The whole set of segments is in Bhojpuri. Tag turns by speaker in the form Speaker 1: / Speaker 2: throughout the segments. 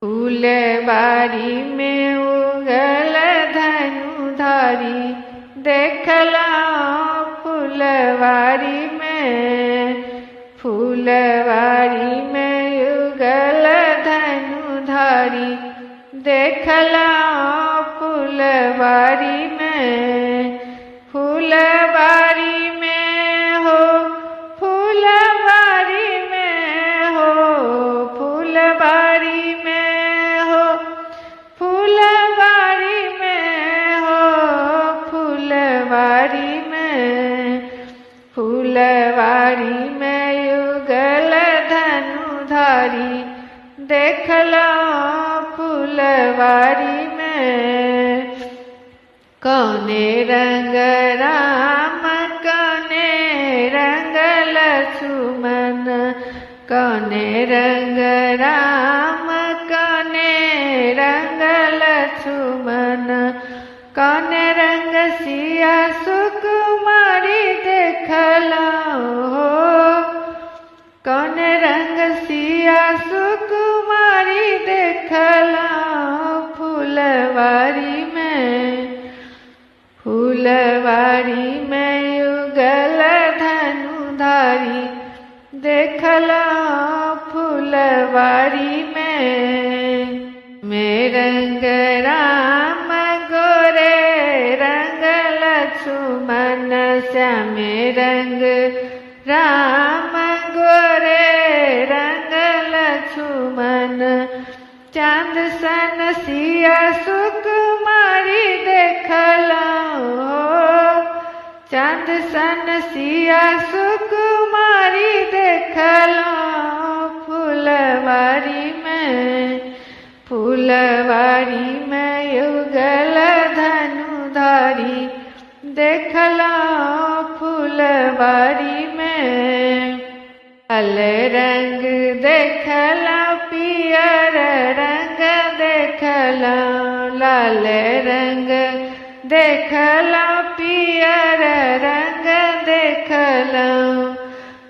Speaker 1: फूलबारी में उगल धनुधारी देखला फूलवारी में। फूलवारी में उगल धनुधारी देखला फूलवारी में। फूलवारी में हो फूलवारी में हो फूलवारी में हो फूलवारी में हो फूलवारी में। फूलवारी में युगल धनुधारी देखला फूलवारी में। कौने रंग राम कौने रंग लक्ष्मण। कौने रंग राम कौने रंग लक्ष्मण। कौने रंग सिया सुकुमारी देखला हो। कौने रंग सिया सुकुमारी देखला फूलवारी में। फूलवारी में युगल धनुधारी देखला फूलवारी में रंग राम गोरे रंग लक्ष्मण श्याम रंग राम गोरे रंग लक्ष्मण। चांद सन सिया सुकुमारी देखला हो। चांद सन सिया सुकुमारी देखला फूलवारी में। फूलवारी में युगल धनुधारी देखला फूलवारी में। लाल रंग देखला पियर रंग देखला। लाल रंग देखला पियर रंग देखला।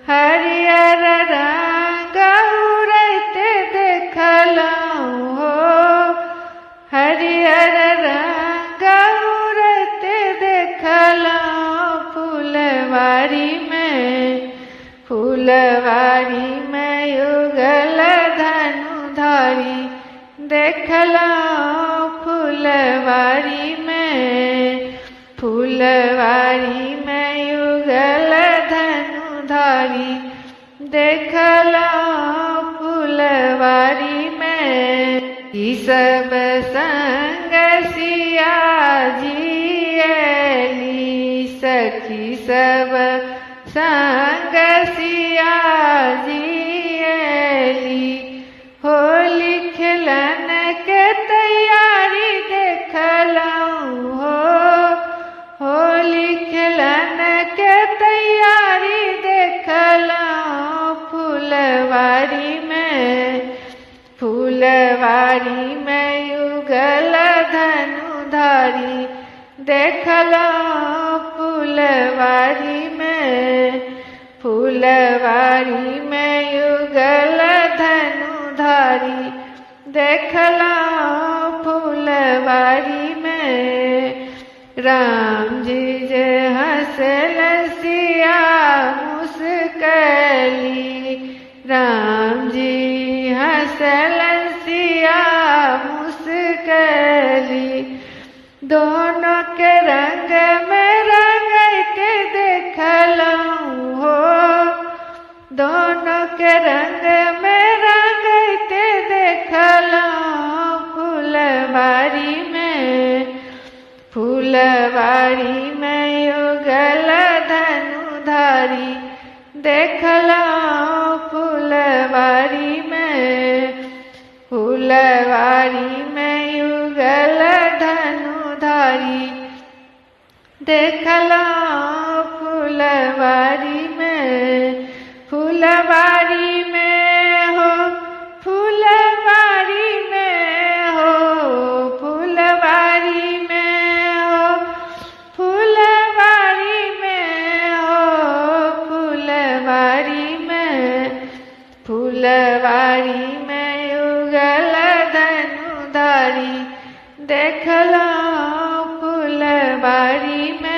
Speaker 1: हरियर रंग उड़ते देखला हो। हरियर रंग उड़ते देखला फूलवारी में। फूलवारी में युगल धनुधारी देखला फूलवारी में। फूलवारी में युगल धनुधारी देखला फूलवारी में। ई सब संग सिया जियली सखी सब संग सिया जियली। होली खेलन के तैयारी देखला हो। होली खेलन के तैयारी देखला फूलवारी में। फूलवारी में युगल धनुधारी देखला फूलवारी में। फूलवारी में युगल धनुधारी देखला फूलवारी में। राम जी जे हंसल सिया मुस्कली। राम जी हंसल सिया मुस्कली। दोनों के रंग में रंगते देखला हो। दोनों के रंग में रंगते देखला फूलवारी में। फूलवारी में युगल धनुधारी देखला फूलवारी में। फूलवारी में युगल धनुधारी देखला फूलवारी में। फूलवारी में हो फूलवारी में हो फूलवारी में हो फूलवारी में हो फूलवारी में। फूलवारी में युगल धनुधारी बारी देखला फूल बारी में